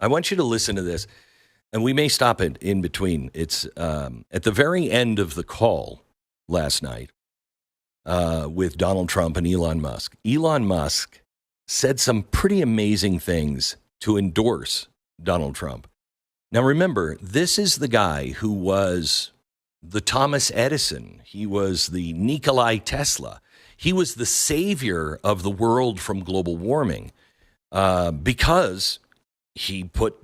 I want you to listen to this, and we may stop it in between. It's at the very end of the call last night with Donald Trump and Elon Musk. Elon Musk said some pretty amazing things to endorse Donald Trump. Now, remember, this is the guy who was the Thomas Edison. He was the Nikola Tesla. He was the savior of the world from global warming because he put,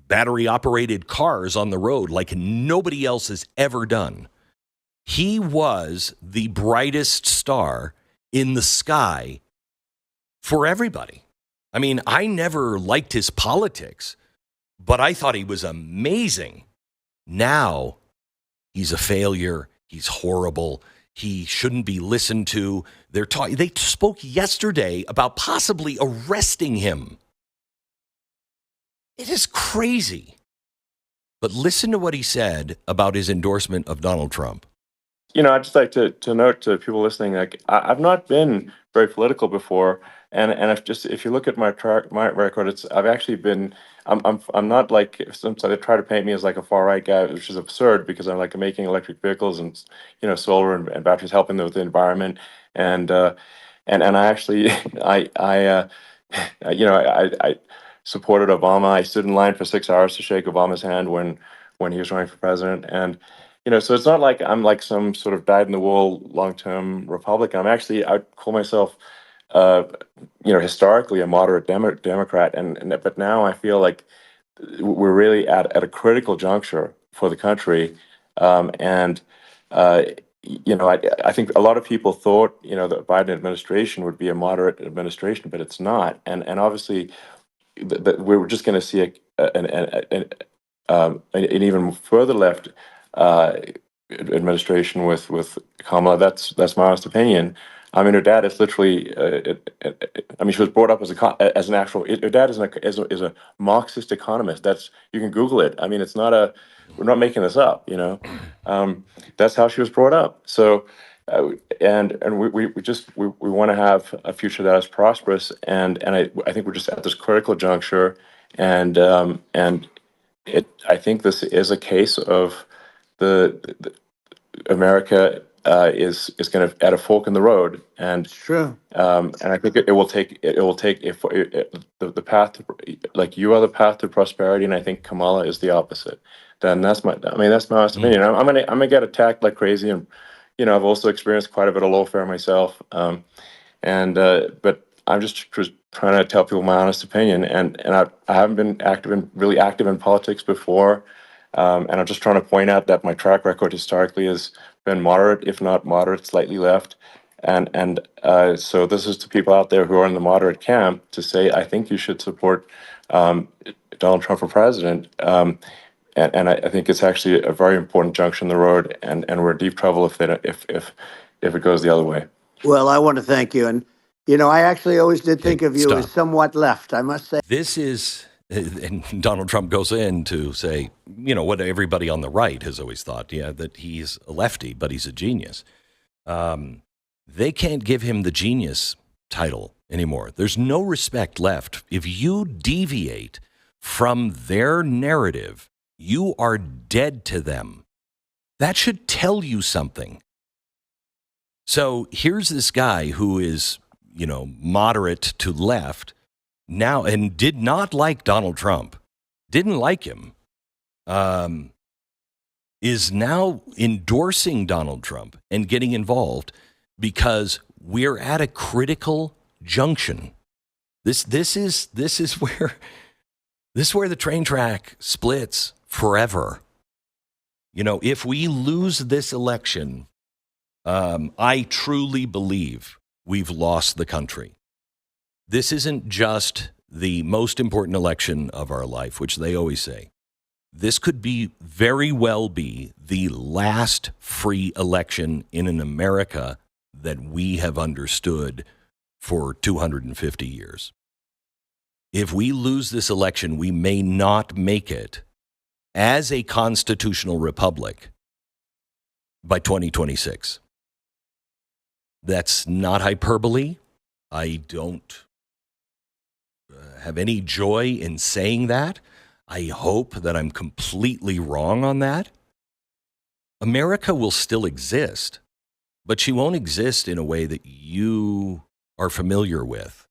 battery-operated cars on the road like nobody else has ever done. He was the brightest star in the sky for everybody. I mean, I never liked his politics, but I thought he was amazing. Now, he's a failure. He's horrible. He shouldn't be listened to. They spoke yesterday about possibly arresting him. It is crazy. But listen to what he said about his endorsement of Donald Trump. I'd just like to note to people listening, like I've not been very political before, and if you look at my record, I've actually been. I'm not like some they try to paint me as like a far right guy, which is absurd because I'm like making electric vehicles and solar and batteries, helping with the environment, and I actually I supported Obama. I stood in line for 6 hours to shake Obama's hand when he was running for president, and so it's not like I'm like some sort of dyed-in-the-wool long-term Republican. I'd call myself, historically a moderate Democrat, but now I feel like we're really at a critical juncture for the country, and I think a lot of people thought the Biden administration would be a moderate administration, but it's not, and obviously we're just going to see an even further left administration with Kamala. That's my honest opinion. I mean, her dad is literally. She was brought up as an actual. Her dad is a Marxist economist. You can Google it. I mean, it's not a. We're not making this up. That's how she was brought up. So, and we want to have a future that is prosperous. And I think we're just at this critical juncture, and I think this is a case of the America is going to at a fork in the road, and True. And I think it will take if the path to, like you are the path to prosperity, and I think Kamala is the opposite. Then that's my honest opinion. I'm gonna get attacked like crazy, and I've also experienced quite a bit of lawfare myself, but I'm just trying to tell people my honest opinion, and I haven't been really active in politics before. And I'm just trying to point out that my track record historically has been moderate, if not moderate, slightly left. And so this is to people out there who are in the moderate camp to say, I think you should support Donald Trump for president. And I think it's actually a very important junction in the road, and we're in deep trouble if it goes the other way. Well, I want to thank you. And, I actually always did think of you as somewhat left, I must say. This is, and Donald Trump goes in to say, what everybody on the right has always thought, that he's a lefty, but he's a genius. They can't give him the genius title anymore. There's no respect left. If you deviate from their narrative, you are dead to them. That should tell you something. So here's this guy who is, moderate to left now and did not like Donald Trump, didn't like him, is now endorsing Donald Trump and getting involved because we're at a critical junction. This is where the train track splits forever. If we lose this election, I truly believe we've lost the country. This isn't just the most important election of our life, which they always say. This could very well be the last free election in an America that we have understood for 250 years. If we lose this election, we may not make it as a constitutional republic by 2026. That's not hyperbole. I don't have any joy in saying that. I hope that I'm completely wrong on that. America will still exist, but she won't exist in a way that you are familiar with.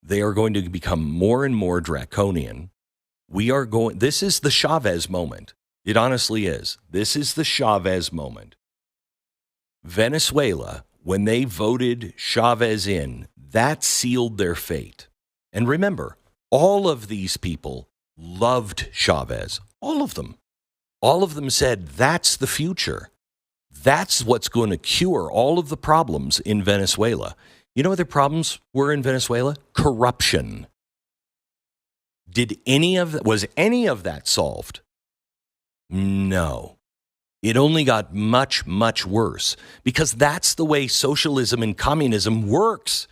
They are going to become more and more draconian. This is the Chavez moment. It honestly is. This is the Chavez moment. Venezuela, when they voted Chavez in, that sealed their fate. And remember, all of these people loved Chavez. All of them. All of them said, that's the future. That's what's going to cure all of the problems in Venezuela. You know what their problems were in Venezuela? Corruption. Was any of that solved? No. It only got much, much worse because that's the way socialism and communism works.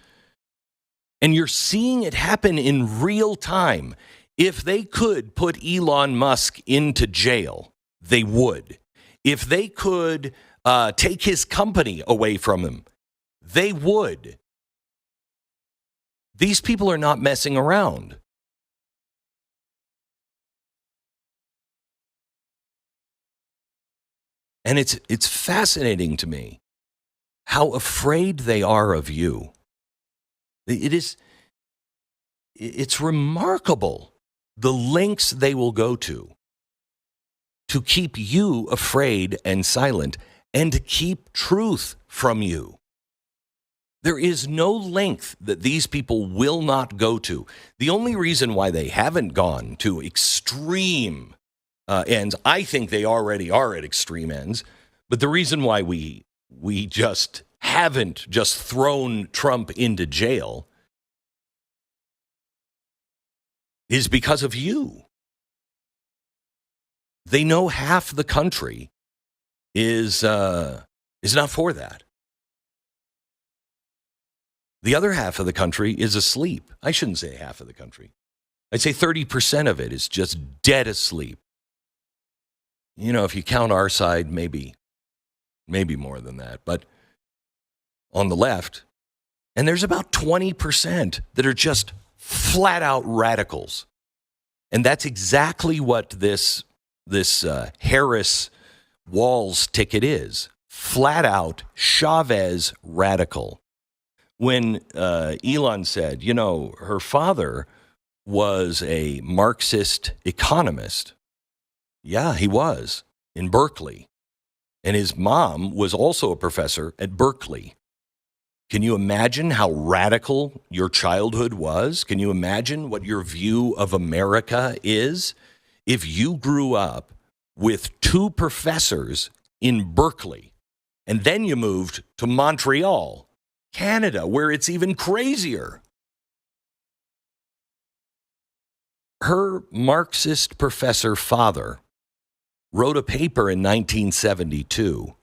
And you're seeing it happen in real time. If they could put Elon Musk into jail, they would. If they could take his company away from him, they would. These people are not messing around. And it's fascinating to me how afraid they are of you. It's remarkable the lengths they will go to keep you afraid and silent and to keep truth from you. There is no length that these people will not go to. The only reason why they haven't gone to extreme ends, I think they already are at extreme ends, but the reason why we just haven't just thrown Trump into jail is because of you. They know half the country is not for that. The other half of the country is asleep. I shouldn't say half of the country. I'd say 30% of it is just dead asleep. You know, if you count our side, maybe more than that. But on the left, and there's about 20% that are just flat out radicals. And that's exactly what this Harris Walls ticket is. Flat out Chavez radical. When Elon said, you know, her father was a Marxist economist. Yeah, he was in Berkeley. And his mom was also a professor at Berkeley. Can you imagine how radical your childhood was? Can you imagine what your view of America is? If you grew up with two professors in Berkeley, and then you moved to Montreal, Canada, where it's even crazier. Her Marxist professor father wrote a paper in 1972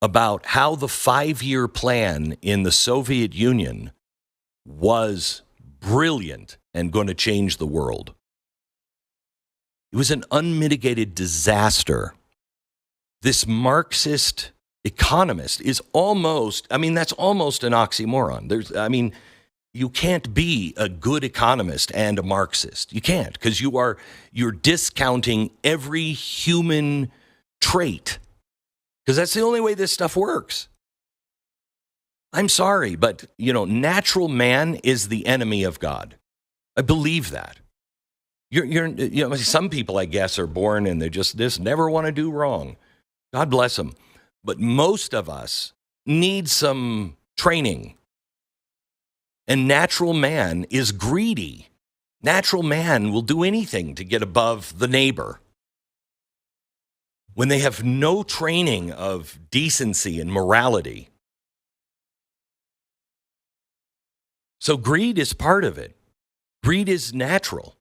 about how the 5-year plan in the Soviet Union was brilliant and going to change the world. It was an unmitigated disaster. This Marxist economist is that's almost an oxymoron. You can't be a good economist and a Marxist. You can't, because you're discounting every human trait. Because that's the only way this stuff works. I'm sorry, but natural man is the enemy of God. I believe that. Some people, I guess, are born and they just never want to do wrong. God bless them. But most of us need some training. And natural man is greedy. Natural man will do anything to get above the neighbor. When they have no training of decency and morality. So greed is part of it. Greed is natural.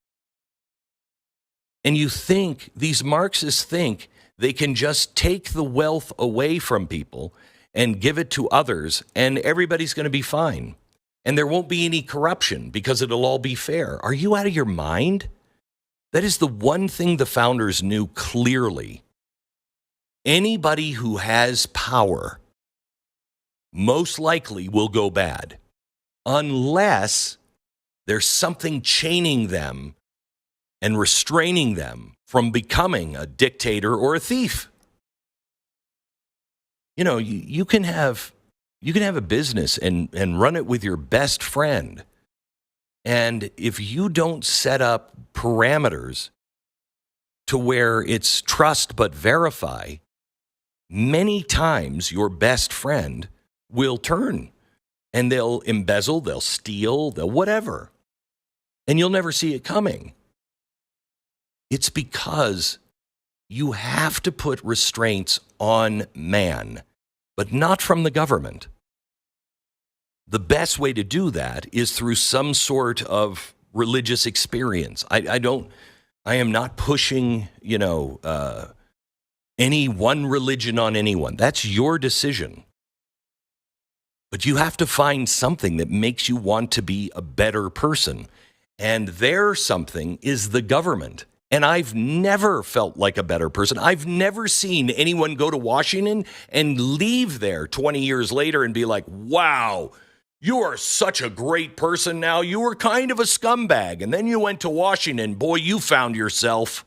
And these Marxists think they can just take the wealth away from people and give it to others, and everybody's going to be fine. And there won't be any corruption because it'll all be fair. Are you out of your mind? That is the one thing the founders knew clearly. Anybody who has power most likely will go bad unless There's something chaining them and restraining them from becoming a dictator or a thief. You know, you can have a business and run it with your best friend. And if you don't set up parameters to where it's trust but verify, many times your best friend will turn and they'll embezzle, they'll steal, they'll whatever. And you'll never see it coming. It's because you have to put restraints on man, but not from the government. The best way to do that is through some sort of religious experience. I am not pushing, any one religion on anyone. That's your decision. But you have to find something that makes you want to be a better person. And their something is the government. And I've never felt like a better person. I've never seen anyone go to Washington and leave there 20 years later and be like, wow, you are such a great person now. You were kind of a scumbag. And then you went to Washington. Boy, you found yourself.